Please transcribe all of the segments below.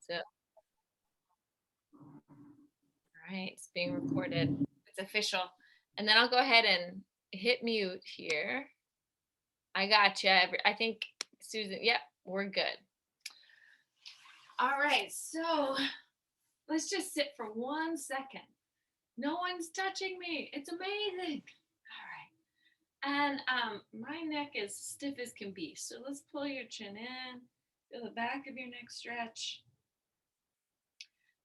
So, all right, it's being recorded. It's official. And then I'll go ahead and hit mute here. I got you. I think Susan, yep, we're good. All right, so let's just sit for 1 second. No one's touching me. It's amazing. All right. And my neck is stiff as can be. So let's pull your chin in. Feel the back of your neck stretch.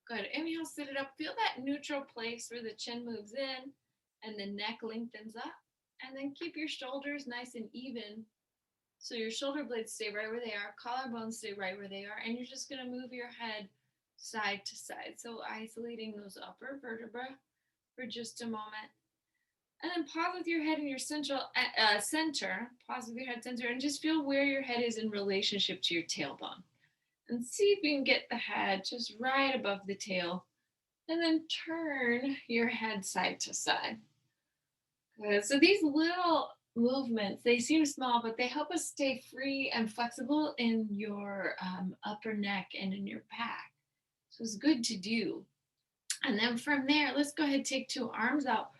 Good. Inhale, sit it up. Feel that neutral place where the chin moves in and the neck lengthens up. And then keep your shoulders nice and even. So your shoulder blades stay right where they are, collarbones stay right where they are, and you're just going to move your head side to side. So isolating those upper vertebrae for just a moment. And then pause with your head in your center, pause with your head center, and just feel where your head is in relationship to your tailbone. And see if you can get the head just right above the tail. And then turn your head side to side. Good. So these little movements, they seem small, but they help us stay free and flexible in your upper neck and in your back. So it's good to do. And then from there, let's go ahead, take 2 arms out.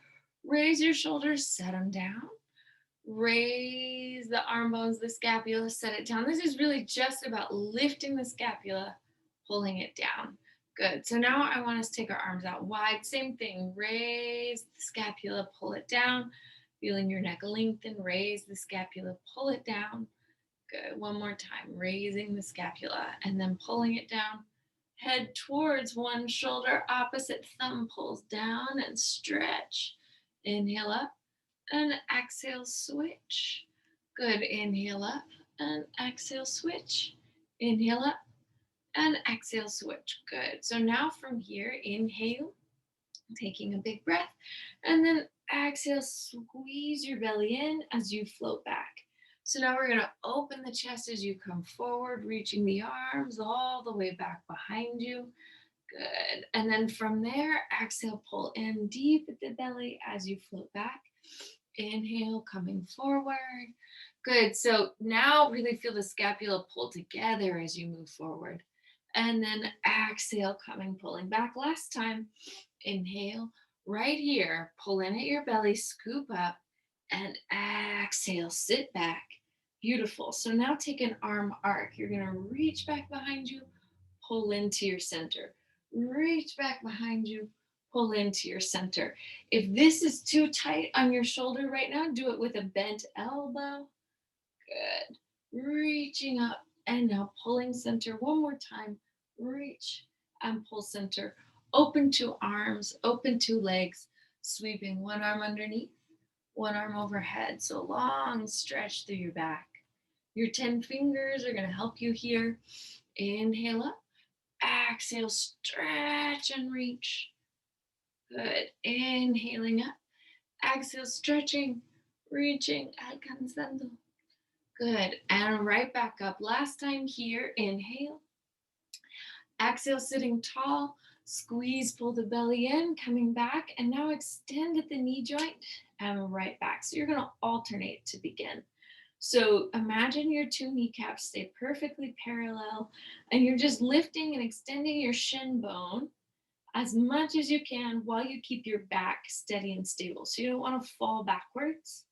Raise your shoulders, set them down. Raise the arm bones, the scapula, set it down. This is really just about lifting the scapula, pulling it down. Good. So now I want us to take our arms out wide. Same thing. Raise the scapula, pull it down. Feeling your neck lengthen. Raise the scapula, pull it down. Good. One more time. Raising the scapula and then pulling it down. Head towards one shoulder. Opposite thumb pulls down and stretch. Inhale up and exhale, switch. Good. Inhale up and exhale, switch. Inhale up and exhale, switch. Good. So now from here, inhale, taking a big breath, and then exhale, squeeze your belly in as you float back. So now we're going to open the chest as you come forward, reaching the arms all the way back behind you. Good. And then from there, exhale, pull in deep at the belly as you float back. Inhale, coming forward. Good. So now really feel the scapula pull together as you move forward. And then exhale, coming, pulling back. Last time, inhale, right here, pull in at your belly, scoop up, and exhale, sit back. Beautiful. So now take an arm arc. You're going to reach back behind you, pull into your center. Reach back behind you, pull into your center. If this is too tight on your shoulder right now, do it with a bent elbow. Good. Reaching up and now pulling center one more time. Reach and pull center. Open 2 arms, open 2 legs, sweeping one arm underneath, one arm overhead. So long stretch through your back. Your 10 fingers are going to help you here. Inhale up, exhale, stretch and reach. Good. Inhaling up, exhale, stretching, reaching, alcanzando. Good. And right back up. Last time here, inhale. Exhale, sitting tall. Squeeze, pull the belly in, coming back. And now extend at the knee joint and right back. So you're going to alternate to begin. So imagine your 2 kneecaps stay perfectly parallel and you're just lifting and extending your shin bone as much as you can while you keep your back steady and stable. So you don't want to fall backwards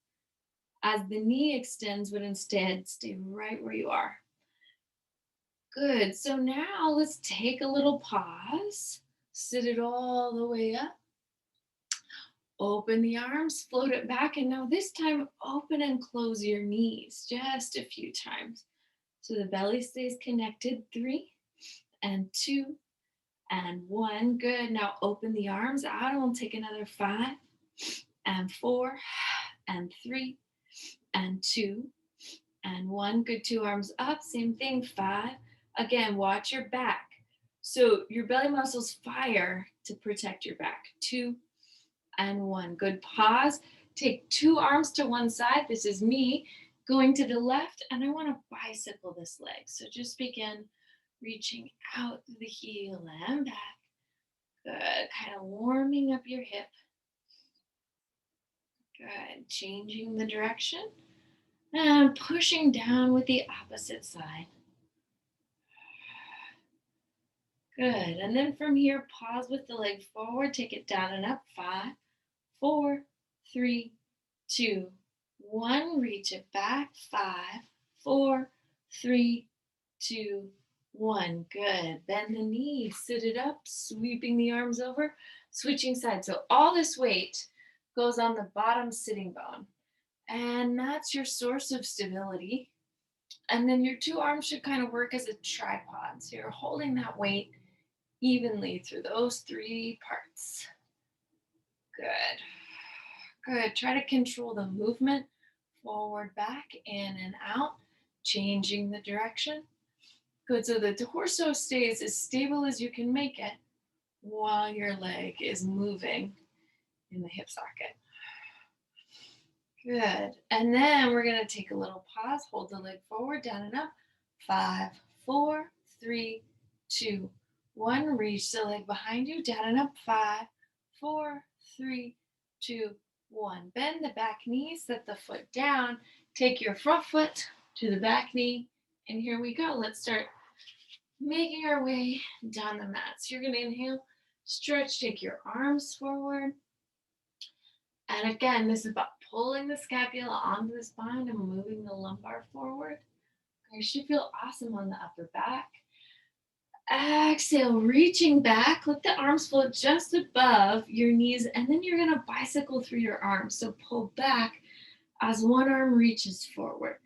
as the knee extends, but instead stay right where you are. Good. So now let's take a little pause. Sit it all the way up. Open the arms, float it back. And now this time, open and close your knees just a few times. So the belly stays connected. 3 and 2 and 1. Good. Now open the arms out and we'll take another 5 and 4 and 3 and 2 and 1. Good. 2 arms up. Same thing. 5. Again, watch your back. So your belly muscles fire to protect your back. 2 and 1. Good. Pause. Take 2 arms to one side. This is me going to the left, and I want to bicycle this leg. So just begin reaching out the heel and back. Good. Kind of warming up your hip. Good. Changing the direction and pushing down with the opposite side. Good. And then from here, pause with the leg forward, take it down and up. 5, 4, 3, 2, 1. Reach it back. 5, 4, 3, 2, 1. Good. Bend the knees, sit it up, sweeping the arms over, switching sides. So all this weight goes on the bottom sitting bone. And that's your source of stability. And then your two arms should kind of work as a tripod. So you're holding that weight evenly through those three parts. Good. Good. Try to control the movement forward, back, in and out, changing the direction. Good. So the torso stays as stable as you can make it while your leg is moving in the hip socket. Good. And then we're going to take a little pause. Hold the leg forward, down and up. 5, 4, 3, 2, 1. Reach the leg behind you, down and up. 5, 4, 3, 2, 1. Bend the back knee, set the foot down. Take your front foot to the back knee. And here we go. Let's start making our way down the mat. So you're going to inhale, stretch, take your arms forward. And again, this is about pulling the scapula onto the spine and moving the lumbar forward. You should feel awesome on the upper back. Exhale, reaching back. Let the arms float just above your knees, and then you're going to bicycle through your arms. So pull back as one arm reaches forward.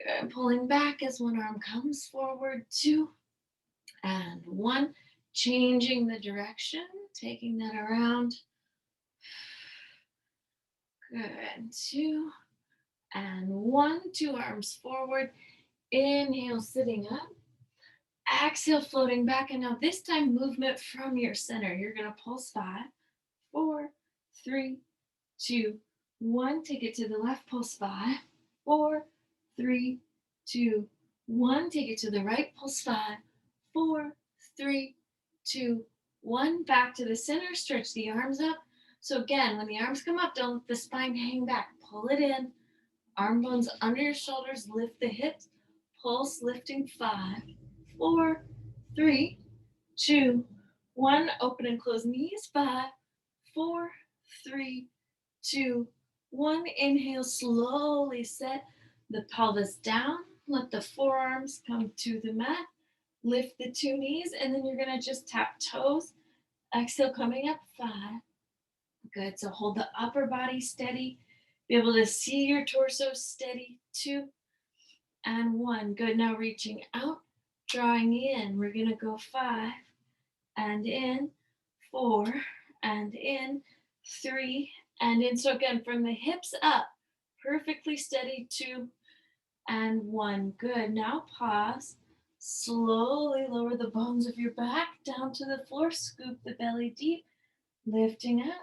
Good. Pulling back as one arm comes forward. 2 and 1. Changing the direction, taking that around. Good. 2 and 1. 2 arms forward. Inhale, sitting up. Exhale, floating back. And now this time, movement from your center. You're going to pulse 5, 4, 3, 2, 1. Take it to the left, pulse 5, 4, 3, 2, 1. Take it to the right, pulse 5, 4, 3, 2, 1. Back to the center, stretch the arms up. So again, when the arms come up, don't let the spine hang back. Pull it in. Arm bones under your shoulders, lift the hips. Pulse, lifting 5, 4, 3, 2, 1. Open and close knees. 5, 4, 3, 2, 1. Inhale, slowly set the pelvis down. Let the forearms come to the mat. Lift the 2 knees, and then you're going to just tap toes. Exhale, coming up. 5. Good. So hold the upper body steady. Be able to see your torso steady. 2 and 1. Good. Now reaching out, drawing in. We're going to go 5 and in, 4 and in, 3 and in. So again, from the hips up, perfectly steady. 2 and 1. Good. Now pause. Slowly lower the bones of your back down to the floor. Scoop the belly deep, lifting up,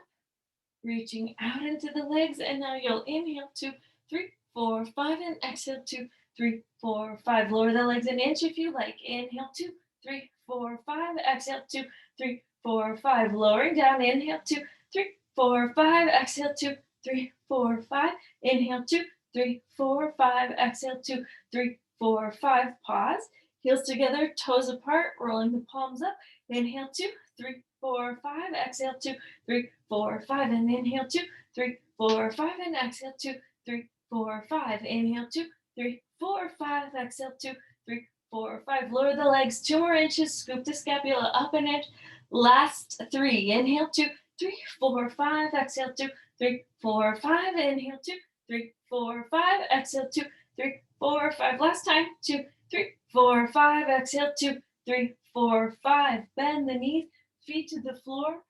reaching out into the legs. And now you'll inhale 2, 3, 4, 5, and exhale 2, 3, 4, 5. Lower the legs an inch if you like. Inhale 2, 3, 4, 5. Exhale 2, 3, 4, 5. Lowering down. Inhale 2, 3, 4, 5. Exhale 2, 3, 4, 5. Inhale 2, 3, 4, 5. Exhale 2, 3, 4, 5. Pause. Heels together, toes apart, rolling the palms up. Inhale 2, 3, 4, 5. Exhale 2, 3, 4, 5. And inhale 2, 3, 4, 5. And exhale 2, 3, 4, 5. Inhale 2, 3, 4, 5. Exhale 2, 3, 4, 5. Lower the legs 2 more inches. Scoop the scapula up an inch. Last 3. Inhale 2, 3, 4, 5. Exhale 2, 3, 4, 5. Inhale 2, 3, 4, 5. Exhale 2, 3, 4, 5. Last time. 2, 3, 4, 5. Exhale 2, 3, 4, 5. Bend the knees, feet to the floor.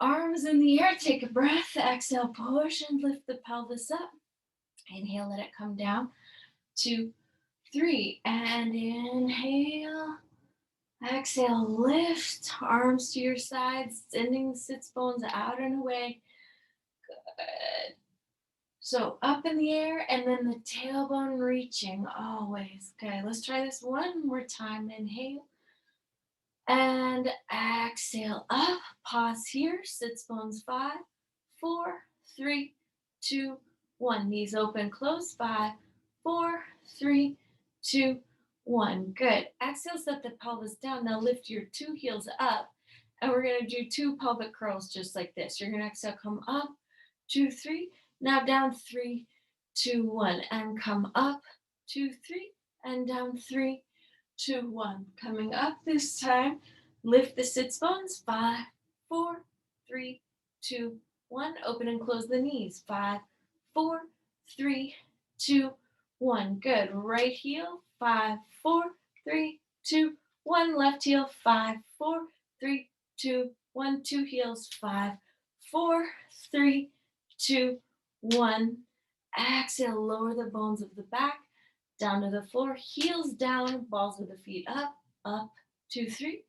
Arms in the air. Take a breath. Exhale, push and lift the pelvis up. Inhale, let it come down. 2, 3, and inhale. Exhale, lift. Arms to your sides, sending the sits bones out and away. Good. So up in the air, and then the tailbone reaching always. Okay, let's try this one more time. Inhale. And exhale up. Pause here. Sits bones 5, 4, 3, 2, 1. Knees open, close. 5, 4, 3, 2, 1. Good. Exhale, set the pelvis down. Now lift your 2 heels up. And we're going to do 2 pelvic curls just like this. You're going to exhale, come up, 2, 3. Now down, 3, 2, 1. And come up, 2, 3. And down, 3, 2, 1. Coming up this time. Lift the sits bones. 5, 4, 3, 2, 1. Open and close the knees. 5, 4, 3, 2, 1. Good. Right heel. 5, 4, 3, 2, 1. Left heel. 5, 4, 3, 2, 1. 2 heels. 5, 4, 3, 2, 1. Exhale. Lower the bones of the back down to the floor. Heels down. Balls of the feet up. Up. 2, 3.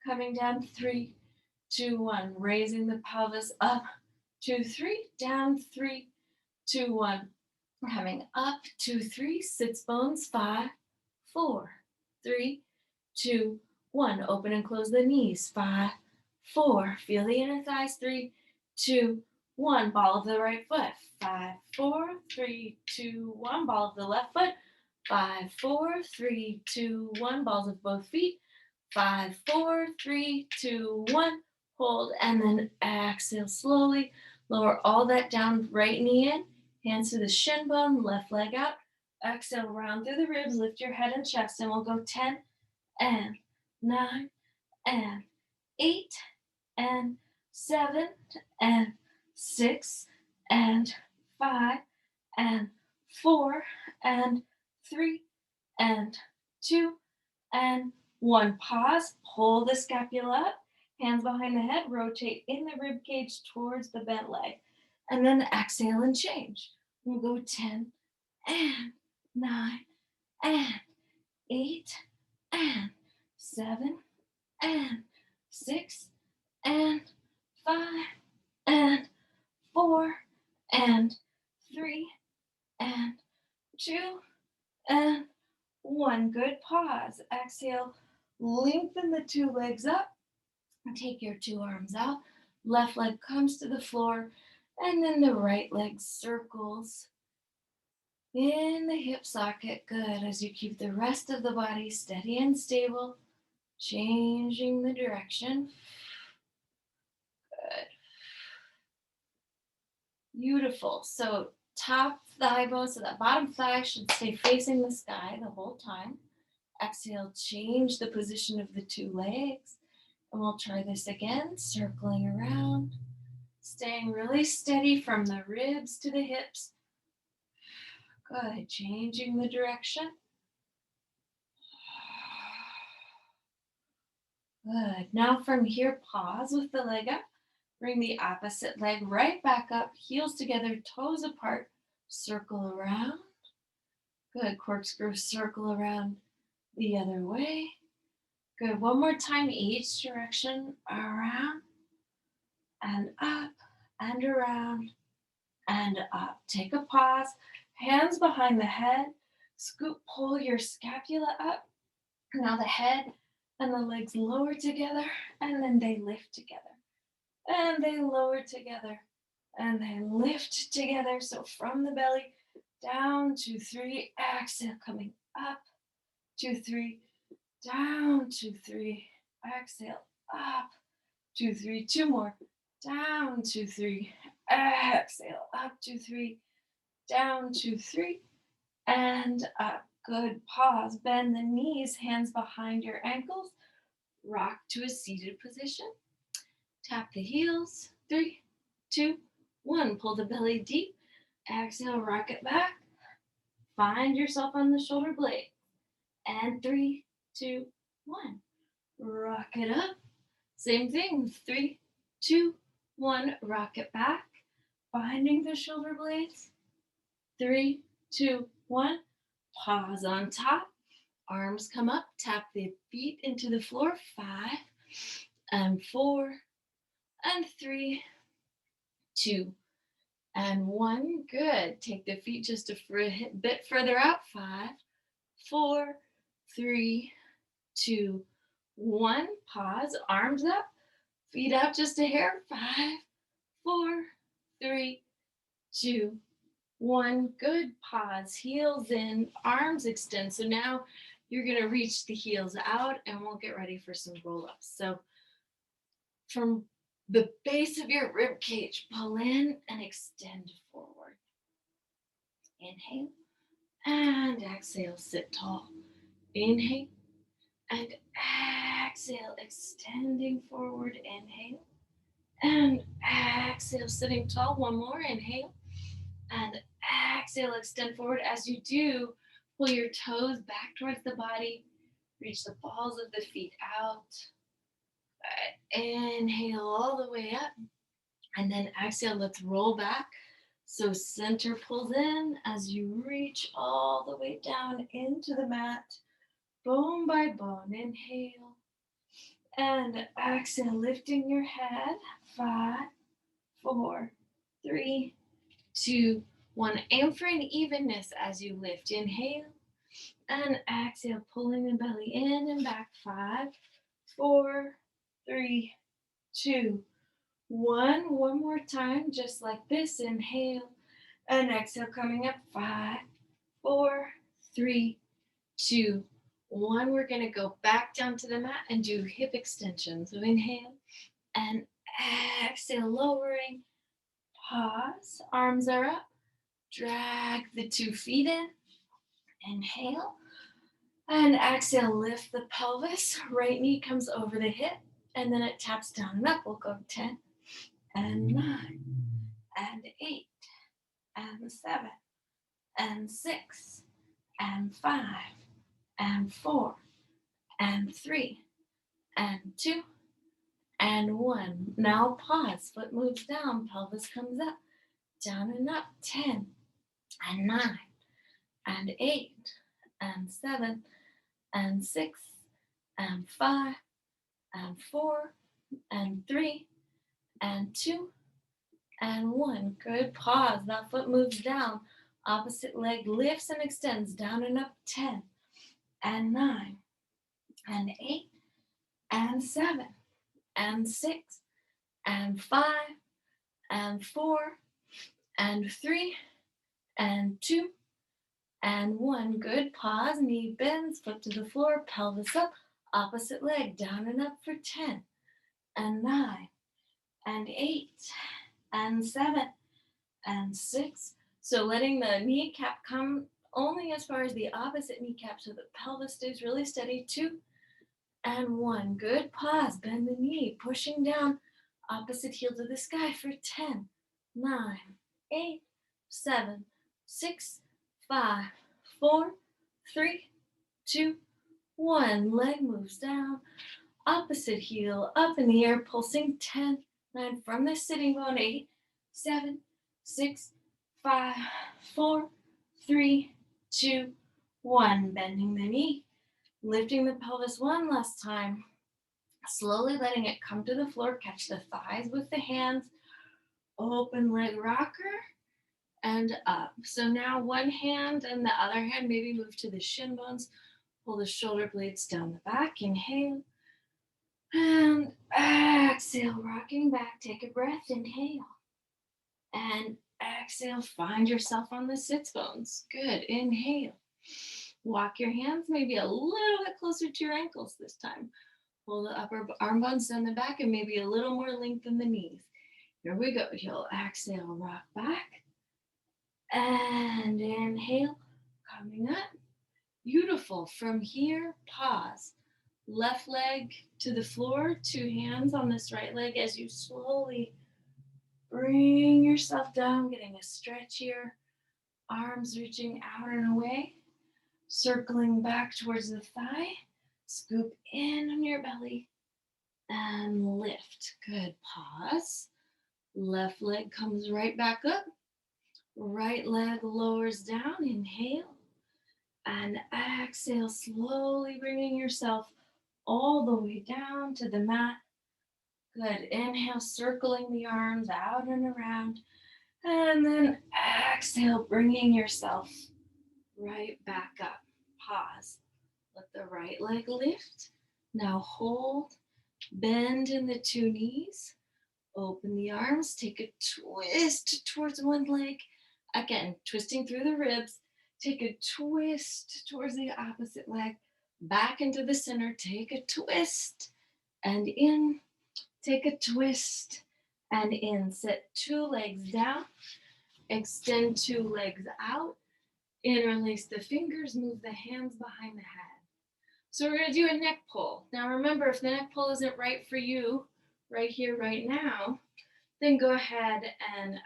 Coming down. 3, 2, 1. Raising the pelvis up. 2, 3. Down. 3, 2, 1. Coming up. 2, 3. Sits bones. 5, 4, 3, 2, 1. Open and close the knees. 5, 4. Feel the inner thighs. 3, 2, 1. Ball of the right foot. 5, 4, 3, 2, 1. Ball of the left foot. 5, 4, 3, 2, 1. Balls of both feet. 5, 4, 3, 2, 1. Hold and then exhale slowly. Lower all that down. Right knee in. Hands to the shin bone. Left leg out. Exhale, round through the ribs. Lift your head and chest. And we'll go 10 and 9 and 8 and 7 and 6 and 5 and 4 and 3 and 2 and 1. Pause. Pull the scapula up. Hands behind the head. Rotate in the rib cage towards the bent leg. And then exhale and change. We'll go 10 and 9 and 8 and 7 and 6 and 5 and 4 and 3 and 2 and 1. Good. Pause. Exhale. Lengthen the 2 legs up. Take your 2 arms out. Left leg comes to the floor. And then the right leg circles in the hip socket. Good. As you keep the rest of the body steady and stable. Changing the direction. Good. Beautiful. So top thigh bone, so that bottom thigh should stay facing the sky the whole time. Exhale, change the position of the 2 legs. And we'll try this again, circling around, staying really steady from the ribs to the hips. Good. Changing the direction. Good. Now from here, pause with the leg up. Bring the opposite leg right back up, heels together, toes apart. Circle around. Good. Corkscrew, circle around the other way. Good. One more time, each direction. Around and up and around and up. Take a pause. Hands behind the head. Scoop, pull your scapula up. Now the head and the legs lower together, and then they lift together. And they lower together, and they lift together. So from the belly, down, 2, 3, exhale, coming up, 2, 3, down, 2, 3, exhale, up, 2, 3, 2 more, down, 2, 3, exhale, up, 2, 3, down, 2, 3, and up. Good. Pause. Bend the knees, hands behind your ankles. Rock to a seated position. Tap the heels. 3, 2, 1. Pull the belly deep. Exhale, rock it back. Find yourself on the shoulder blade. And 3, 2, 1. Rock it up. Same thing. 3, 2, 1. Rock it back. Finding the shoulder blades. 3, 2, 1. Pause on top. Arms come up. Tap the feet into the floor. 5 and 4 and 3, 2 and 1. Good. Take the feet just a bit further out. 5, 4, 3, 2, 1. Pause. Arms up. Feet out just a hair. 5, 4, 3, 2, 1. Good. Pause. Heels in. Arms extend. So now you're going to reach the heels out, and we'll get ready for some roll-ups. So from the base of your rib cage, pull in and extend forward. Inhale and exhale, sit tall. Inhale and exhale, extending forward. Inhale and exhale, sitting tall. One more. Inhale and exhale, extend forward. As you do, pull your toes back towards the body. Reach the balls of the feet out. Inhale all the way up. And then exhale, let's roll back. So center pulls in as you reach all the way down into the mat. Bone by bone. Inhale. And exhale, lifting your head. 5, 4, 3, 2, 1. Aim for an evenness as you lift. Inhale. And exhale, pulling the belly in and back. 5, 4, 3, 2, 1. One more time, just like this. Inhale and exhale, coming up. 5, 4, 3, 2, 1. We're going to go back down to the mat and do hip extension. So inhale and exhale, lowering. Pause. Arms are up. Drag the 2 feet in. Inhale and exhale, lift the pelvis. Right knee comes over the hip and then it taps down and up. We'll go 10 and 9 and 8 and 7 and 6 and 5 and 4 and 3 and 2 and 1. Now pause. Foot moves down. Pelvis comes up. Down and up. 10 and 9 and 8 and 7 and 6 and 5 and 4 and 3 and 2 and 1. Good. Pause. That foot moves down. Opposite leg lifts and extends. Down and up. 10 and 9 and 8 and 7 and 6 and 5 and 4 and 3 and 2 and 1. Good. Pause. Knee bends. Foot to the floor. Pelvis up. Opposite leg down and up for 10 and 9 and 8 and 7 and 6. So letting the kneecap come only as far as the opposite kneecap so the pelvis stays really steady. 2 and 1. Good. Pause. Bend the knee. Pushing down. Opposite heel to the sky for 10, 9, 8, 7, 6, 5, 4, 3, 2, 1. Leg moves down. Opposite heel up in the air, pulsing. 10, 9 from the sitting bone. 8, 7, 6, 5, 4, 3, 2, 1. Bending the knee. Lifting the pelvis one last time. Slowly letting it come to the floor. Catch the thighs with the hands. Open leg rocker and up. So now one hand and the other hand maybe move to the shin bones. Pull the shoulder blades down the back. Inhale and exhale. Rocking back. Take a breath. Inhale and exhale. Find yourself on the sits bones. Good. Inhale. Walk your hands maybe a little bit closer to your ankles this time. Pull the upper arm bones down the back and maybe a little more length in the knees. Here we go. You'll exhale, rock back. And inhale, coming up. Beautiful. From here, pause. Left leg to the floor, 2 hands on this right leg as you slowly bring yourself down, getting a stretch here. Arms reaching out and away. Circling back towards the thigh. Scoop in on your belly and lift. Good. Pause. Left leg comes right back up. Right leg lowers down. Inhale and exhale, slowly bringing yourself all the way down to the mat. Good. Inhale, circling the arms out and around. And then exhale, bringing yourself right back up. Pause. Let the right leg lift. Now hold. Bend in the 2 knees. Open the arms. Take a twist towards one leg. Again, twisting through the ribs. Take a twist towards the opposite leg. Back into the center, take a twist and in, take a twist and in. Set 2 legs down, extend 2 legs out, interlace the fingers, move the hands behind the head. So we're going to do a neck pull. Now remember, if the neck pull isn't right for you, right here, right now, then go ahead and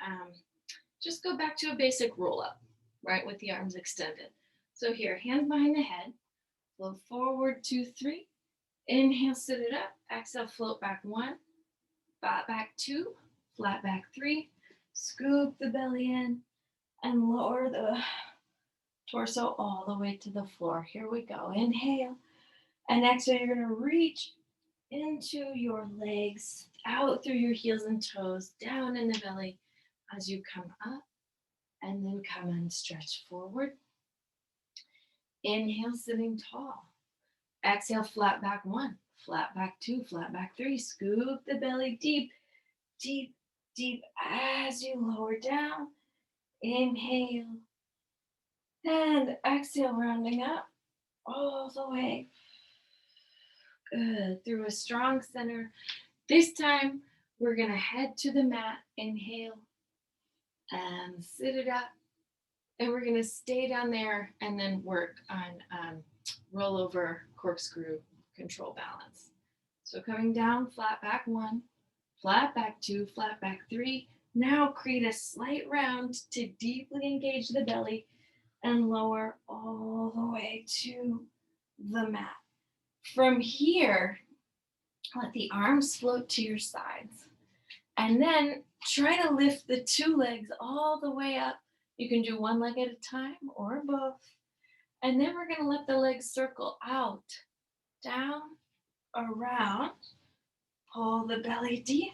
just go back to a basic roll up, right, with the arms extended. So here, hands behind the head, float forward, 2, 3. Inhale, sit it up. Exhale, float back 1, flat back 2, flat back 3. Scoop the belly in and lower the torso all the way to the floor. Here we go. Inhale. And exhale, you're going to reach into your legs, out through your heels and toes, down in the belly as you come up, and then come and stretch forward. Inhale, sitting tall. Exhale, flat back 1, flat back 2, flat back 3. Scoop the belly deep, deep, deep as you lower down. Inhale. And exhale, rounding up all the way. Good. Through a strong center. This time, we're going to head to the mat. Inhale. And sit it up. And we're going to stay down there and then work on rollover, corkscrew, control balance. So coming down, flat back 1, flat back 2, flat back 3. Now create a slight round to deeply engage the belly and lower all the way to the mat. From here, let the arms float to your sides. And then try to lift the 2 legs all the way up. You can do 1 leg at a time or both. And then we're going to let the legs circle out, down, around. Pull the belly deep.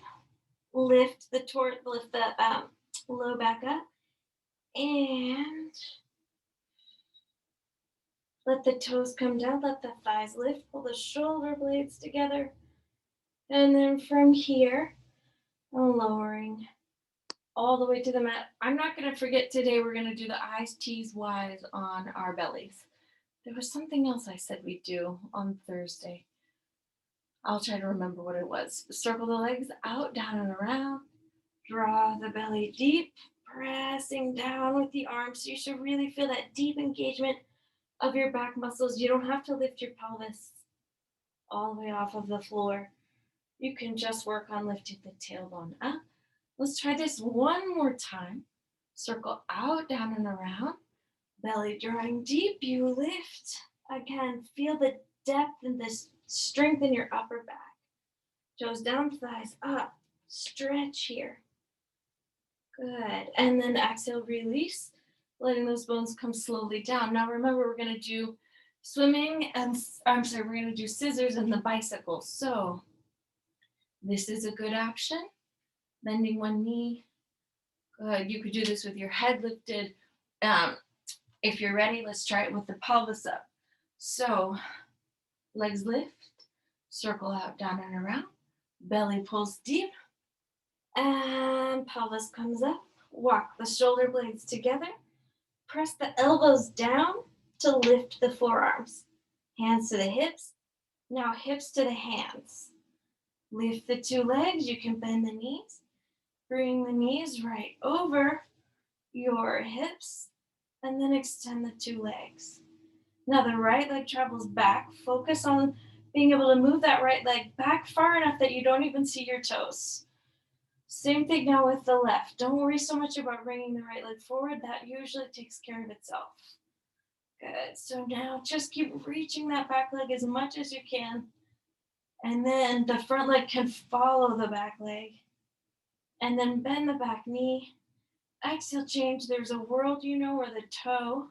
Lift the low back up. And let the toes come down. Let the thighs lift. Pull the shoulder blades together. And then from here, I'm lowering all the way to the mat. I'm not going to forget today, we're going to do the I's, T's, Y's on our bellies. There was something else I said we'd do on Thursday. I'll try to remember what it was. Circle the legs out, down and around. Draw the belly deep, pressing down with the arms. So you should really feel that deep engagement of your back muscles. You don't have to lift your pelvis all the way off of the floor. You can just work on lifting the tailbone up. Let's try this one more time. Circle out, down and around. Belly drawing deep, you lift. Again, feel the depth and the strength in your upper back. Toes down, thighs up. Stretch here. Good. And then exhale, release, letting those bones come slowly down. Now remember, we're going to do swimming and, we're going to do scissors and the bicycle. So this is a good option. Bending 1 knee. Good. You could do this with your head lifted. If you're ready, let's try it with the pelvis up. So legs lift, circle out, down and around. Belly pulls deep. And pelvis comes up. Walk the shoulder blades together. Press the elbows down to lift the forearms. Hands to the hips. Now hips to the hands. Lift the 2 legs. You can bend the knees. Bring the knees right over your hips. And then extend the 2 legs. Now the right leg travels back. Focus on being able to move that right leg back far enough that you don't even see your toes. Same thing now with the left. Don't worry so much about bringing the right leg forward. That usually takes care of itself. Good. So now just keep reaching that back leg as much as you can. And then the front leg can follow the back leg. And then bend the back knee. Exhale, change. There's a world, where the toe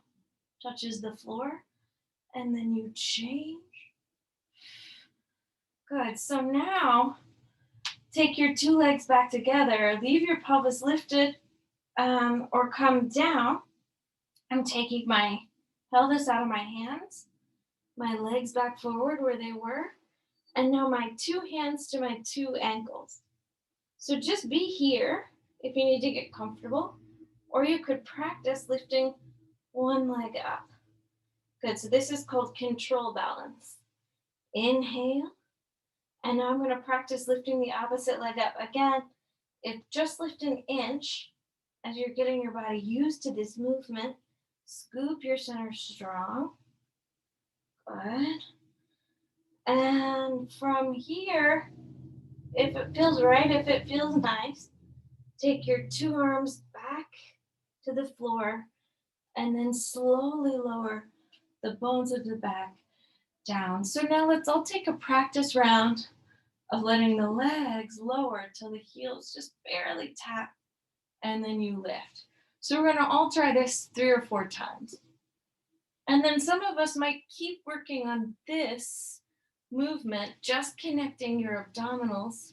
touches the floor. And then you change. Good. So now take your 2 legs back together. Leave your pelvis lifted or come down. I'm taking my pelvis out of my hands, my legs back forward where they were, and now my 2 hands to my 2 ankles. So just be here if you need to get comfortable, or you could practice lifting 1 leg up. Good, so this is called control balance. Inhale, and now I'm gonna practice lifting the opposite leg up. Again, if just lift an inch as you're getting your body used to this movement, scoop your center strong. Good. And from here, if it feels right, if it feels nice, take your two arms back to the floor and then slowly lower the bones of the back down. So now let's all take a practice round of letting the legs lower till the heels just barely tap, and then you lift. So we're gonna all try this 3 or 4 times. And then some of us might keep working on this movement, just connecting your abdominals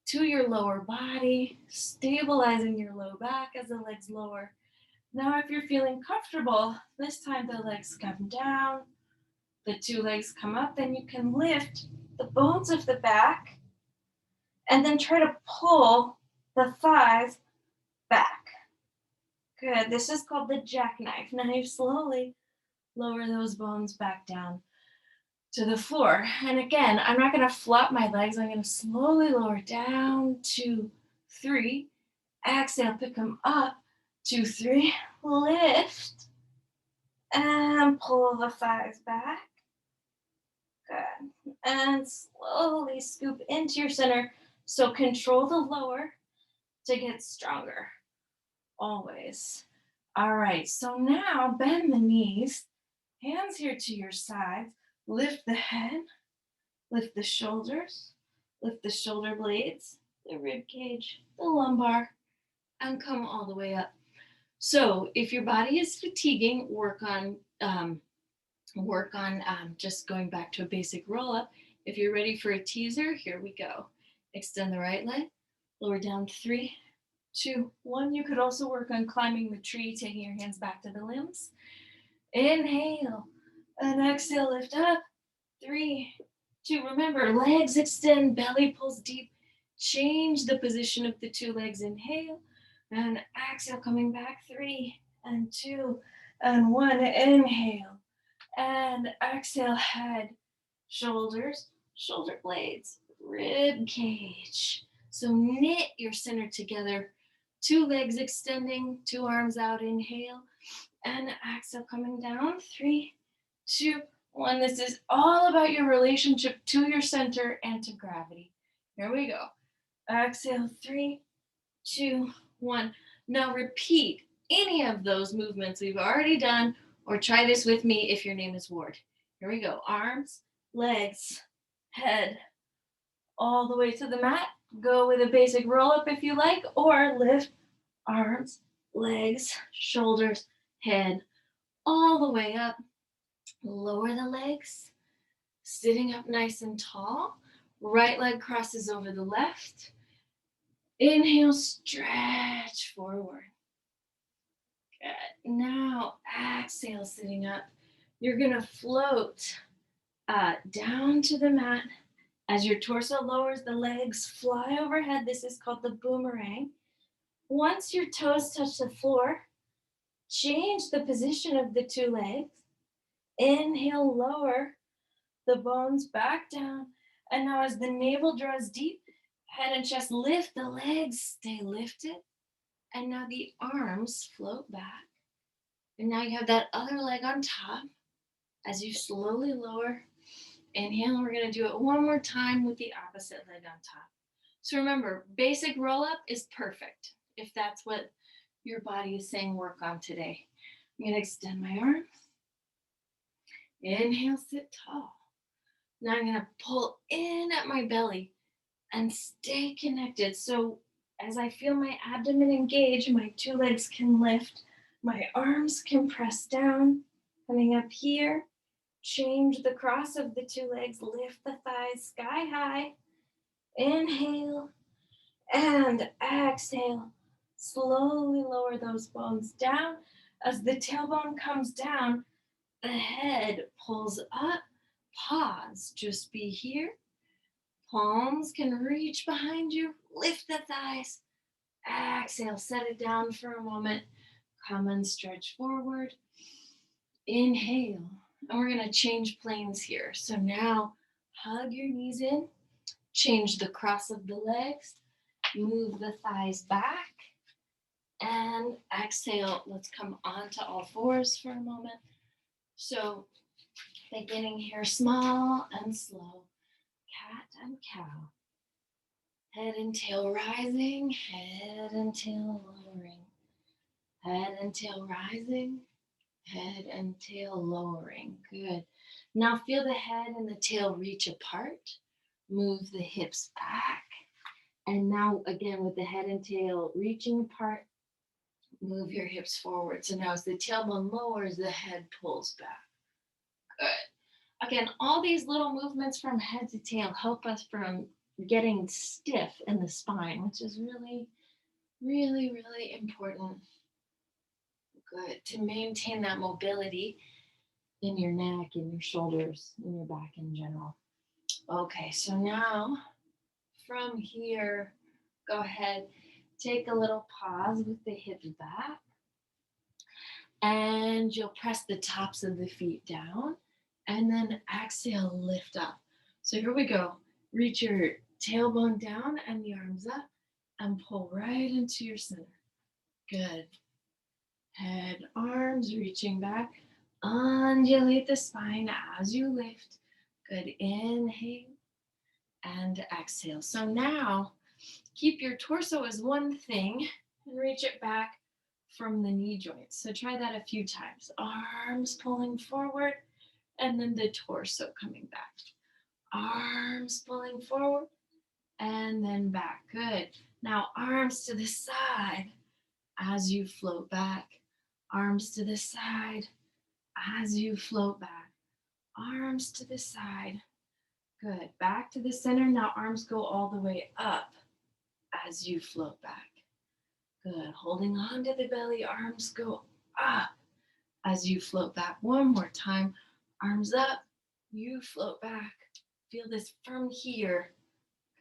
to your lower body, stabilizing your low back as the legs lower. Now, if you're feeling comfortable, this time the legs come down, the two legs come up, then you can lift the bones of the back and then try to pull the thighs back. Good. This is called the jackknife. Now you slowly lower those bones back down to the floor. And again, I'm not going to flop my legs. I'm going to slowly lower down, 2, 3. Exhale, pick them up, 2, 3. Lift and pull the thighs back. Good. And slowly scoop into your center. So control the lower to get stronger. Always. All right, so now bend the knees, hands here to your sides, lift the head, lift the shoulders, lift the shoulder blades, the rib cage, the lumbar, and come all the way up. So if your body is fatiguing, work on just going back to a basic roll up. If you're ready for a teaser, here we go. Extend the right leg, lower down, 3, 2, 1. You could also work on climbing the tree, taking your hands back to the limbs. Inhale and exhale, lift up. 3, 2. Remember, legs extend, belly pulls deep. Change the position of the two legs. Inhale and exhale, coming back. 3 and 2 and 1. Inhale and exhale, head, shoulders, shoulder blades, rib cage. So knit your center together. Two legs extending, two arms out. Inhale and exhale, coming down. 3, 2, 1. This is all about your relationship to your center and to gravity. Here we go. Exhale, 3, 2, 1. Now repeat any of those movements we've already done, or try this with me if your name is Ward. Here we go. Arms, legs, head, all the way to the mat. Go with a basic roll up if you like, or lift arms, legs, shoulders, head, all the way up. Lower the legs, sitting up nice and tall. Right leg crosses over the left. Inhale, stretch forward. Good. Now exhale, sitting up. You're going to float down to the mat. As your torso lowers, the legs fly overhead. This is called the boomerang. Once your toes touch the floor, change the position of the two legs. Inhale, lower the bones back down. And now as the navel draws deep, head and chest lift, the legs stay lifted. And now the arms float back. And now you have that other leg on top. As you slowly lower, inhale, we're going to do it one more time with the opposite leg on top. So remember, basic roll up is perfect if that's what your body is saying work on today. I'm going to extend my arms. Inhale, sit tall. Now I'm going to pull in at my belly and stay connected. So as I feel my abdomen engage, my two legs can lift. My arms can press down. Coming up here, change the cross of the two legs, lift the thighs sky high. Inhale and exhale. Slowly lower those bones down. As the tailbone comes down, the head pulls up. Pause, just be here. Palms can reach behind you. Lift the thighs. Exhale, set it down for a moment. Come and stretch forward. Inhale And we're gonna change planes here. So now hug your knees in, change the cross of the legs, move the thighs back, and exhale. Let's come onto all fours for a moment. So beginning here small and slow, cat and cow. Head and tail rising, head and tail lowering. Head and tail rising, head and tail lowering. Good. Now feel the head and the tail reach apart. Move the hips back. And now again with the head and tail reaching apart, move your hips forward. So now as the tailbone lowers, the head pulls back. Good. Again, all these little movements from head to tail help us from getting stiff in the spine, which is really, really, really important. Good. To maintain that mobility in your neck, in your shoulders, in your back in general. Okay, so now from here, go ahead, take a little pause with the hips back, and you'll press the tops of the feet down, and then exhale, lift up. So here we go. Reach your tailbone down and the arms up, and pull right into your center. Good. Head, arms reaching back. Undulate the spine as you lift. Good. Inhale and exhale. So now keep your torso as one thing and reach it back from the knee joints. So try that a few times. Arms pulling forward and then the torso coming back. Arms pulling forward and then back. Good. Now arms to the side as you float back. Arms to the side as you float back. Arms to the side. Good. Back to the center. Now arms go all the way up as you float back. Good. Holding on to the belly. Arms go up as you float back. One more time. Arms up. You float back. Feel this from here.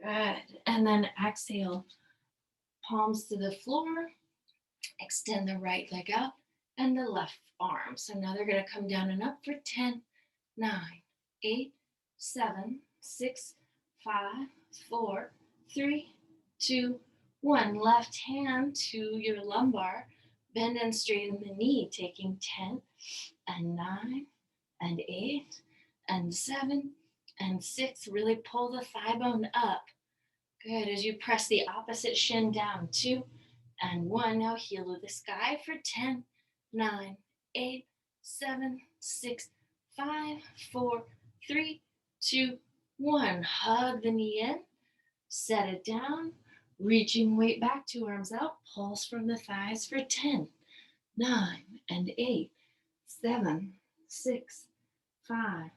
Good. And then exhale. Palms to the floor. Extend the right leg up and the left arm. So now they're going to come down and up for 10, 9, 8, 7, 6, 5, 4, 3, 2, 1. Left hand to your lumbar. Bend and straighten the knee, taking 10 and 9 and 8 and 7 and 6. Really pull the thigh bone up. Good. As you press the opposite shin down. 2 and 1. Now heel to the sky for 10, 9, 8, 7, 6, 5, 4, 3, 2, 1. Hug the knee in. Set it down. Reaching weight back, 2 arms out. Pulse from the thighs for 10, 9, and 8, 7, 6, 5,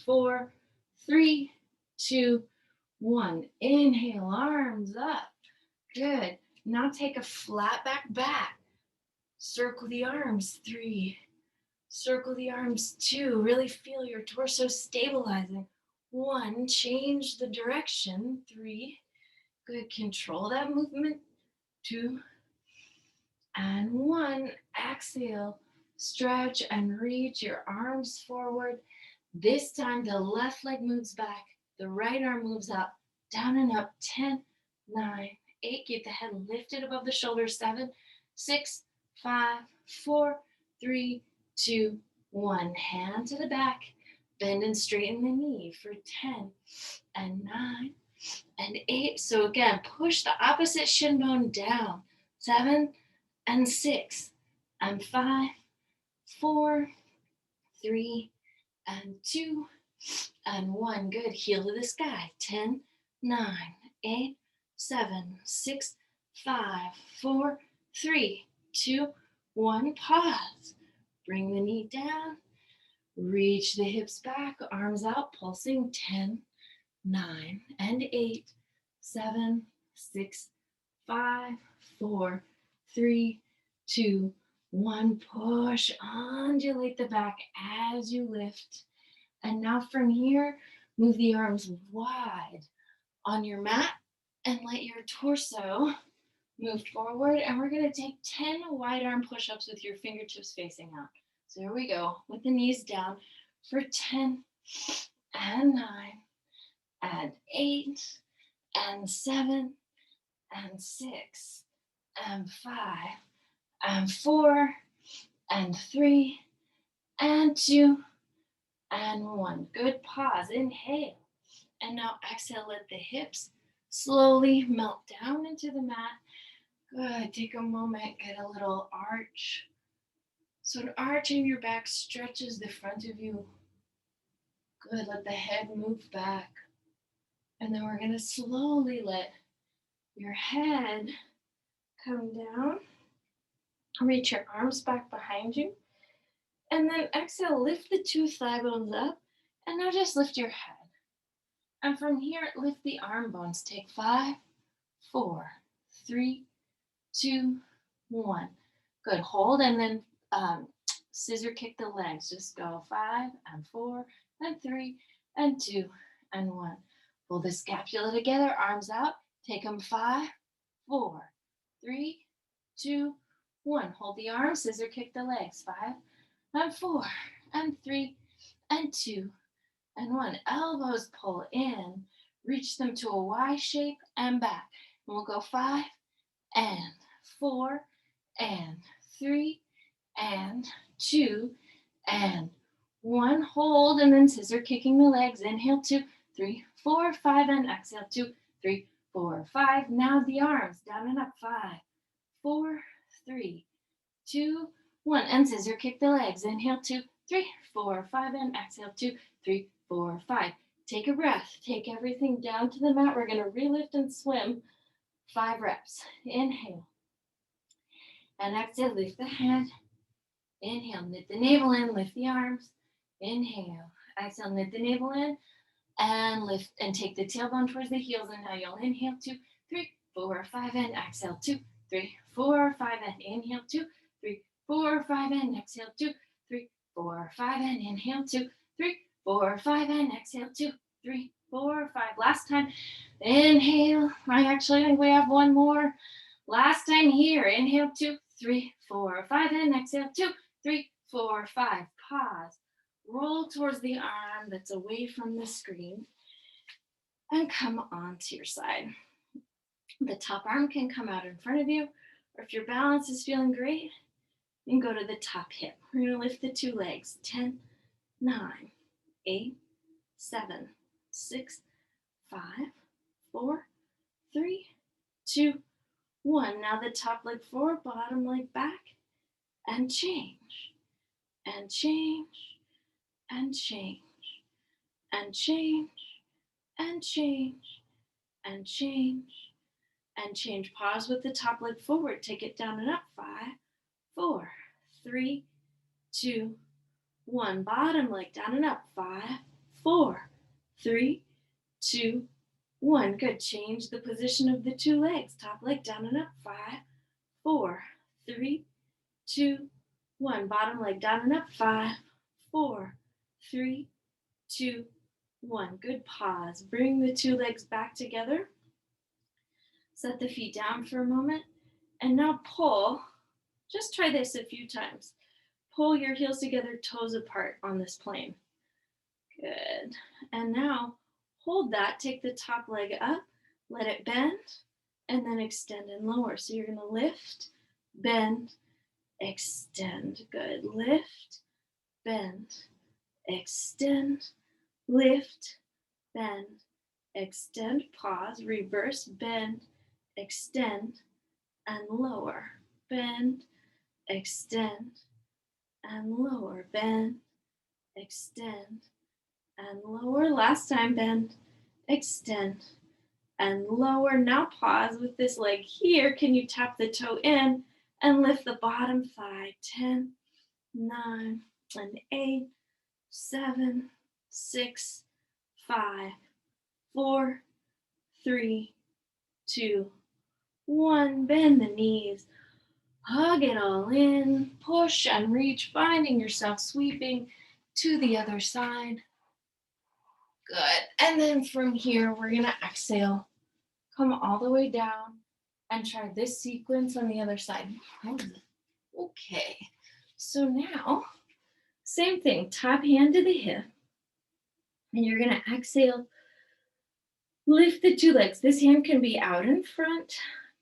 4, 3, 2, 1. Inhale, arms up. Good. Now take a flat back. Circle the arms. 3. Circle the arms. 2. Really feel your torso stabilizing. 1. Change the direction. 3. Good. Control that movement. 2. And 1. Exhale. Stretch and reach your arms forward. This time the left leg moves back. The right arm moves up. Down and up. 10, 9, 8. Keep the head lifted above the shoulders. 7, 6, 5, 4, 3, 2, 1. Hand to the back. Bend and straighten the knee for 10 and 9 and 8. So again, push the opposite shin bone down. 7 and 6 and 5, 4, 3, and 2 and 1. Good. Heel to the sky. 10, 9, 8, 7, 6, 5, 4, 3, 2, 1. Pause. Bring the knee down. Reach the hips back. Arms out. Pulsing. 10, 9, and 8, 7, 6, 5, 4, 3, 2, 1. Push. Undulate the back as you lift. And now from here, move the arms wide on your mat and let your torso move forward. And we're going to take 10 wide arm push-ups with your fingertips facing out. So here we go. With the knees down, for 10 and 9 and 8 and 7 and 6 and 5 and 4 and 3 and 2 and 1. Good. Pause. Inhale. And now exhale. Let the hips slowly melt down into the mat. Good. Take a moment. Get a little arch. So an arch in your back stretches the front of you. Good. Let the head move back. And then we're going to slowly let your head come down. Reach your arms back behind you. And then exhale, lift the 2 thigh bones up. And now just lift your head. And from here, lift the arm bones. Take 5, 4, 3, 2, 1. Good. Hold and then scissor kick the legs. Just go 5 and 4 and 3 and 2 and 1. Pull the scapula together, arms out. Take them 5, 4, 3, 2, 1. Hold the arms, scissor kick the legs. 5 and 4 and 3 and 2 and 1. Elbows pull in. Reach them to a Y shape and back. And we'll go 5 and 4 and 3 and 2 and 1. Hold and then scissor kicking the legs. Inhale 2, 3, 4, 5 and exhale 2, 3, 4, 5. Now the arms down and up. 5, 4, 3, 2, 1. And scissor kick the legs. Inhale 2, 3, 4, 5 and exhale 2, 3, 4, 5. Take a breath. Take everything down to the mat. We're going to relift and swim 5 reps. Inhale. And exhale, lift the head. Inhale, knit the navel in, lift the arms. Inhale. Exhale, knit the navel in and lift and take the tailbone towards the heels. And now you'll inhale 2, 3, 4, 5 and exhale 2, 3, 4, 5 and inhale 2, 3, 4, 5 and exhale 2, 3, 4, 5 and inhale 2, 3, 4, 5 and exhale 2, 3, 4, 5. Last time. Inhale. I think we have one more. Last time here. Inhale 2, 3, 4, 5 and exhale 2, 3, 4, 5. Pause. Roll towards the arm that's away from the screen and come onto your side. The top arm can come out in front of you, or if your balance is feeling great, you can go to the top hip. We're going to lift the 2 legs. 10, 9, 8, 7, 6, 5, 4, 3, 2, 1. Now the top leg forward, bottom leg back, and change, and change, and change, and change, and change, and change, and change. Pause with the top leg forward. Take it down and up. 5, 4, 3, 2, 1. Bottom leg down and up. 5, 4, 3, 2, 1. Good. Change the position of the 2 legs. Top leg down and up. 5, 4, 3, 2, 1. Bottom leg down and up. 5, 4, 3, 2, 1. Good. Pause. Bring the 2 legs back together. Set the feet down for a moment. And now pull. Just try this a few times. Pull your heels together, toes apart on this plane. Good. And now hold that. Take the top leg up. Let it bend. And then extend and lower. So you're going to lift, bend, extend. Good. Lift, bend, extend, lift, bend, extend. Pause. Reverse. Bend, extend, and lower. Bend, extend, and lower. Bend, extend, and lower. Last time. Bend, extend, and lower. Now pause with this leg here. Can you tap the toe in and lift the bottom thigh? 10, 9, and 8, 7, 6, 5, 4, 3, 2, 1. Bend the knees. Hug it all in. Push and reach, finding yourself sweeping to the other side. Good. And then from here, we're going to exhale. Come all the way down and try this sequence on the other side. Okay. So now Same thing, top hand to the hip. And you're going to exhale, lift the two legs. This hand can be out in front.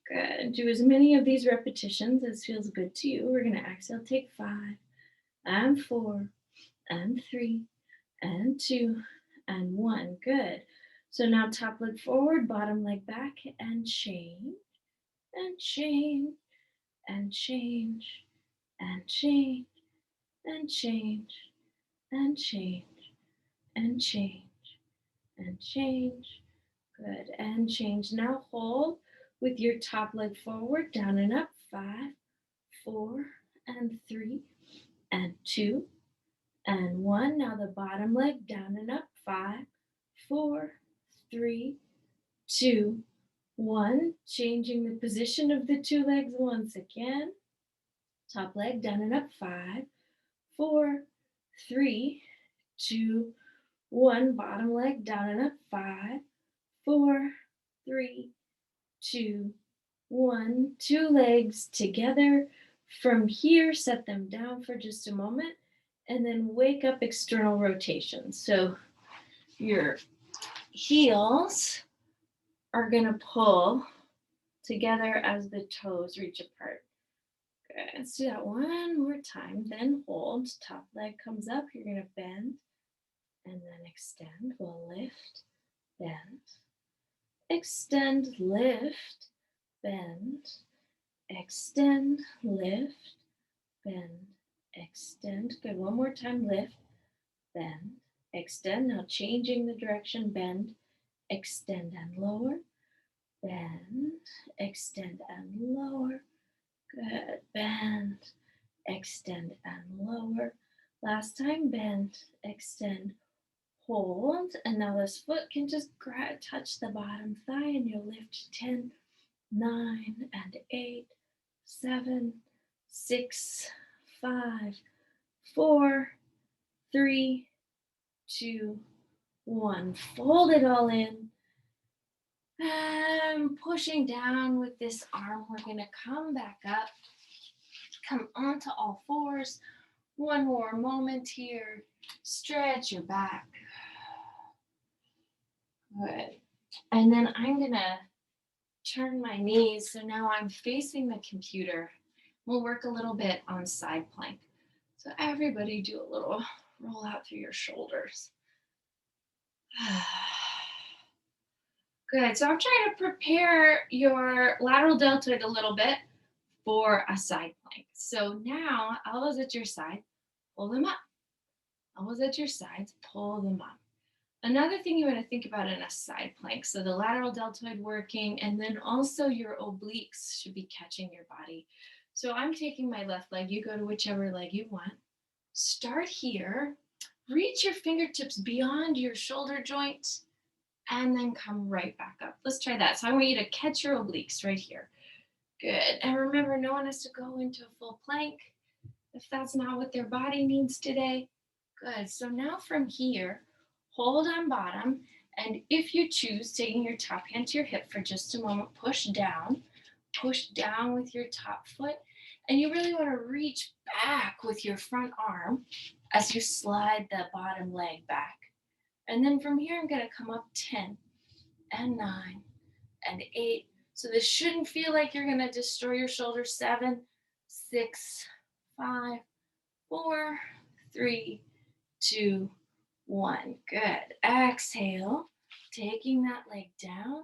Good. Do as many of these repetitions as feels good to you. We're going to exhale, take 5 and 4 and 3 and 2 and 1. Good. So now top leg forward, bottom leg back, and change, and change, and change, and change, and change, and change, and change, and change. Good. And change. Now hold with your top leg forward, down and up. 5, 4, and 3, and 2, and 1. Now the bottom leg, down and up. 5, 4, 3, 2, 1. Changing the position of the two legs once again. Top leg, down and up. 5, 4, 3, 2, 1. Bottom leg, down and up. 5, 4, 3, 2, 1. Two legs together. From here, set them down for just a moment and then wake up external rotation. So your heels are going to pull together as the toes reach apart. Good. Let's do that one more time. Then hold. Top leg comes up. You're going to bend and then extend. We'll lift, bend, extend, lift, bend, extend, lift, bend, extend. Good. One more time. Lift, bend, extend. Now changing the direction. Bend, extend, and lower. Bend, extend, and lower. Good. Bend, extend, and lower. Last time. Bend, extend, hold. And now this foot can just touch the bottom thigh, and you'll lift 10, 9, and 8, 7, 6, 5, 4, 3, 2, 1. Fold it all in. And pushing down with this arm, we're going to come back up, come onto all fours. One more moment here. Stretch your back. Good. And then I'm going to turn my knees. So now I'm facing the computer. We'll work a little bit on side plank. So everybody do a little roll out through your shoulders. Good. So I'm trying to prepare your lateral deltoid a little bit for a side plank. So now elbows at your side, pull them up. Elbows at your sides, pull them up. Another thing you want to think about in a side plank, so the lateral deltoid working, and then also your obliques should be catching your body. So I'm taking my left leg, you go to whichever leg you want. Start here, reach your fingertips beyond your shoulder joint, and then come right back up. Let's try that. So I want you to catch your obliques right here. Good. And remember, no one has to go into a full plank if that's not what their body needs today. Good. So now from here, hold on bottom. And if you choose, taking your top hand to your hip for just a moment, push down with your top foot. And you really want to reach back with your front arm as you slide the bottom leg back. And then from here, I'm going to come up 10 and 9 and 8. So this shouldn't feel like you're going to destroy your shoulders. 7, 6, 5, 4, 3, 2, 1. Good. Exhale, taking that leg down.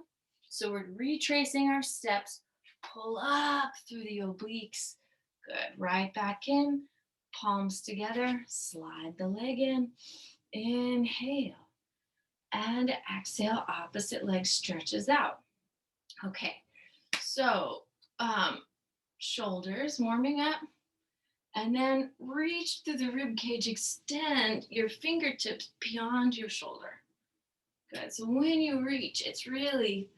So we're retracing our steps. Pull up through the obliques. Good. Right back in. Palms together. Slide the leg in. Inhale. And exhale, opposite leg stretches out. Okay. So shoulders warming up. And then reach through the rib cage, extend your fingertips beyond your shoulder. Good. So when you reach, it's really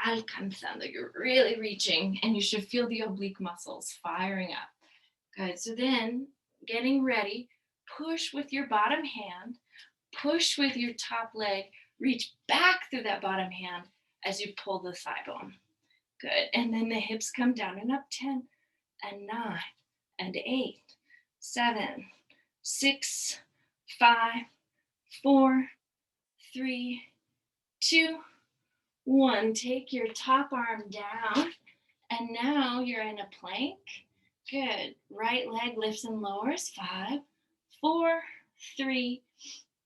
alcanzando. You're really reaching, and you should feel the oblique muscles firing up. Good. So then getting ready, push with your bottom hand, push with your top leg, reach back through that bottom hand as you pull the thigh bone. Good. And then the hips come down and up 10 and 9 and 8, 7, 6, 5, 4, 3, 2, 1. Take your top arm down, and now you're in a plank. Good. Right leg lifts and lowers. 5, 4, 3,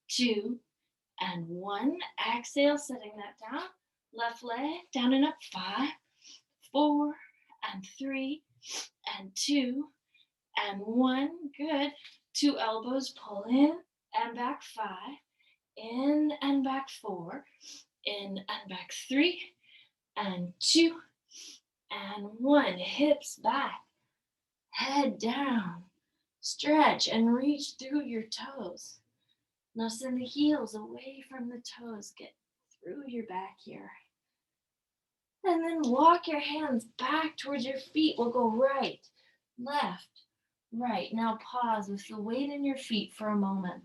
2, and 1. Exhale, setting that down. Left leg down and up. 5, 4, and 3, and 2, and 1. Good. 2 elbows, pull in and back. 5, in and back. 4, in and back. 3, and 2, and 1. Hips back, head down. Stretch and reach through your toes. Now send the heels away from the toes. Get through your back here. And then walk your hands back towards your feet. We'll go right, left, right. Now pause with the weight in your feet for a moment.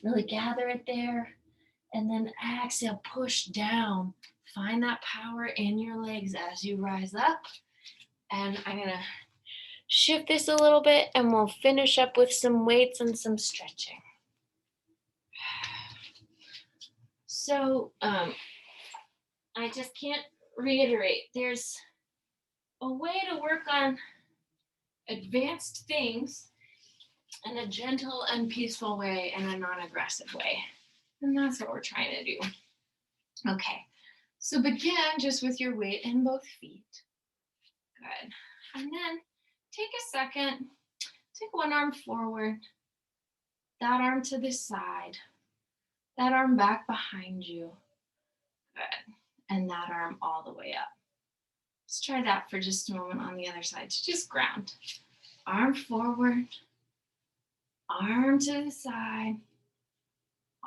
Really gather it there. And then exhale, push down. Find that power in your legs as you rise up. And I'm going to shift this a little bit and we'll finish up with some weights and some stretching. So I just can't reiterate. There's a way to work on advanced things in a gentle and peaceful way and a non-aggressive way. And that's what we're trying to do. Okay, so begin just with your weight in both feet. Good. And then take a second, take one arm forward, that arm to the side, that arm back behind you. Good. And that arm all the way up. Let's try that for just a moment on the other side to just ground. Arm forward, arm to the side,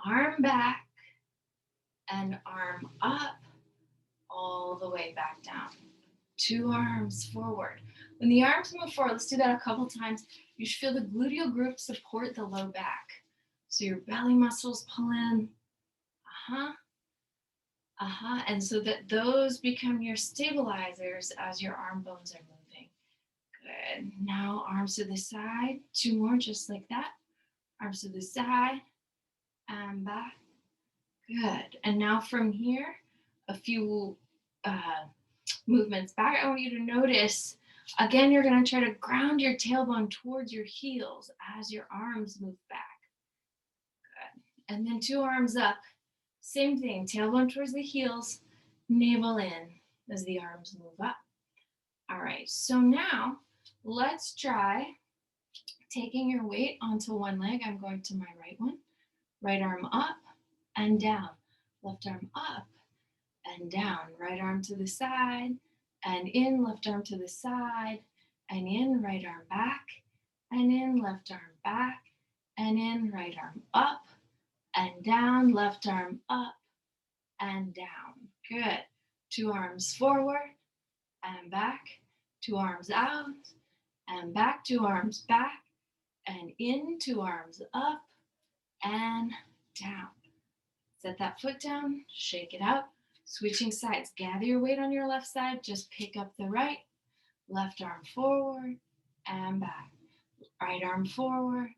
arm back, and arm up, all the way back down. 2 arms forward. When the arms move forward, let's do that a couple times. You should feel the gluteal group support the low back. So your belly muscles pull in. And so that those become your stabilizers as your arm bones are moving. Good. Now arms to the side. 2 more just like that. Arms to the side and back. Good. And now from here, a few movements back. I want you to notice, again, you're going to try to ground your tailbone towards your heels as your arms move back. Good. And then 2 arms up. Same thing, tailbone towards the heels, navel in as the arms move up. All right, so now let's try taking your weight onto one leg. I'm going to my right one. Right arm up and down. Left arm up and down. Right arm to the side and in. Left arm to the side and in. Right arm back and in. Left arm back and in. Right arm up and down. Left arm up and down. Good. 2 arms forward and back. 2 arms out and back. 2 arms back and in. 2 arms up and down. Set that foot down, shake it out. Switching sides. Gather your weight on your left side. Just pick up the right. Left arm forward and back. Right arm forward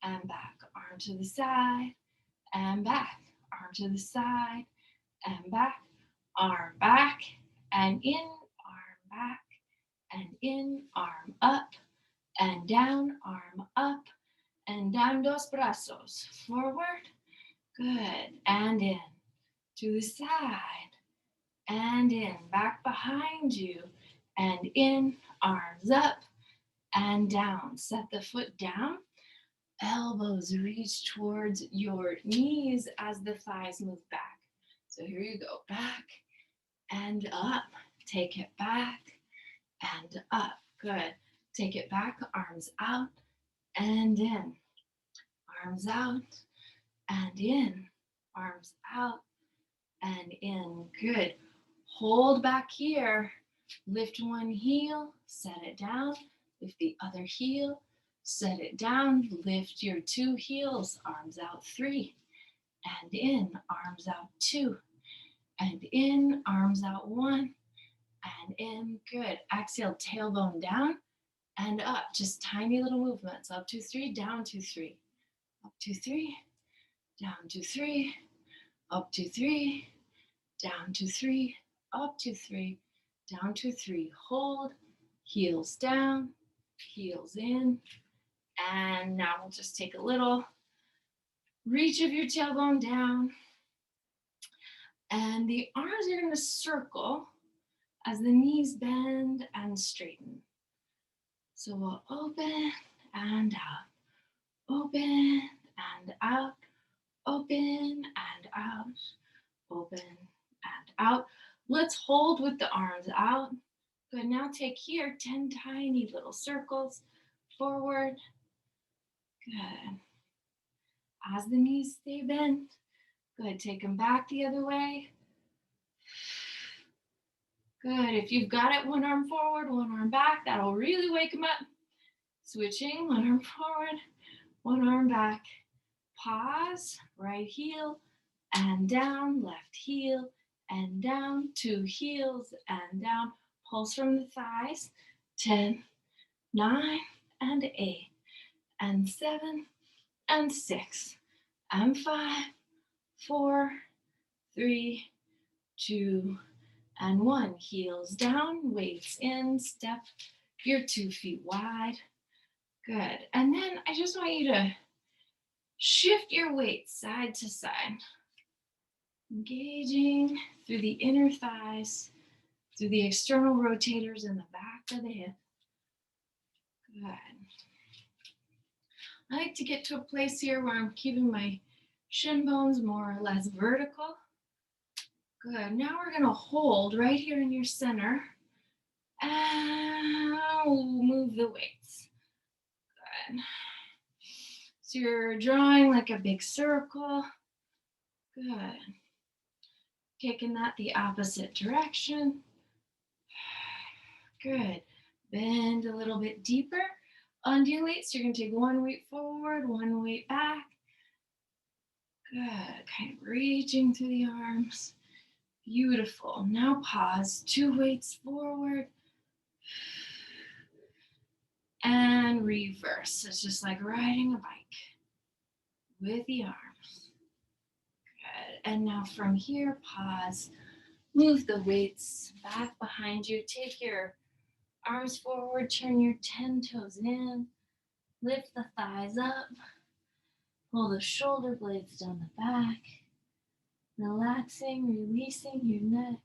and back. Arm to the side and back. Arm to the side and back. Arm back and in. Arm back and in. Arm up and down. Arm up and down. Dos brazos. Forward. Good. And in. To the side. And in. Back behind you. And in. Arms up and down. Set the foot down. Elbows reach towards your knees as the thighs move back. So here you go. Back and up. Take it back and up. Good. Take it back. Arms out and in. Arms out and in. Arms out and in. Good. Hold back here. Lift one heel. Set it down. Lift the other heel. Set it down. Lift your 2 heels. Arms out 3. And in. Arms out 2. And in. Arms out 1. And in. Good. Exhale, tailbone down and up. Just tiny little movements. Up 2, 3, down 2, 3. Up 2, 3, down 2, 3. Up 2, 3, down 2, 3. Up 2, 3, down 2, 3. Hold, heels down, heels in. And now we'll just take a little reach of your tailbone down. And the arms are going to circle as the knees bend and straighten. So we'll open and out, open and out, open and out, open and out. Let's hold with the arms out. Good, now take here 10 tiny little circles forward. Good. As the knees stay bent, good, take them back the other way. Good, if you've got it, one arm forward, one arm back, that'll really wake them up. Switching, one arm forward, one arm back. Pause, right heel and down, left heel and down, 2 heels and down. Pulse from the thighs, 10, 9, and 8, and 7, and 6, and 5, 4, 3, 2, and 1. Heels down, weights in, step your 2 feet wide. Good. And then I just want you to shift your weight side to side, engaging through the inner thighs, through the external rotators in the back of the hip. Good. I like to get to a place here where I'm keeping my shin bones more or less vertical. Good. Now we're going to hold right here in your center and move the weights. Good. So you're drawing like a big circle. Good. Taking that the opposite direction. Good. Bend a little bit deeper. Undulate. So you're going to take one weight forward, one weight back. Good. Kind of reaching through the arms. Beautiful. Now pause. 2 weights forward. And reverse. It's just like riding a bike with the arms. Good. And now from here, pause. Move the weights back behind you. Take your arms forward. Turn your 10 toes in. Lift the thighs up. Pull the shoulder blades down the back. Relaxing, releasing your neck.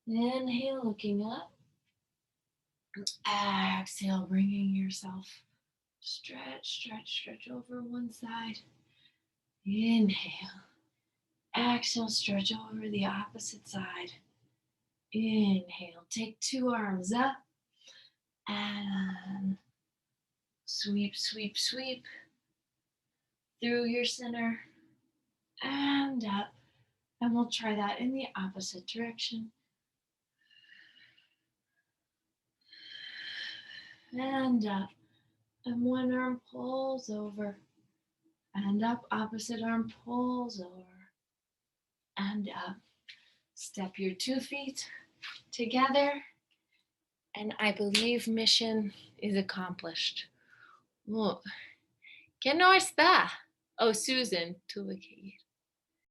Inhale, looking up. Exhale, bringing yourself. Stretch, stretch, stretch over one side. Inhale. Exhale, stretch over the opposite side. Inhale. Take 2 arms up. And sweep, sweep, sweep. Through your center. And up. And we'll try that in the opposite direction. And up. And one arm pulls over. And up. Opposite arm pulls over. And up. Step your 2 feet together. And I believe mission is accomplished. Oh, ¿qué no está? Oh, Susan, tuve que ir.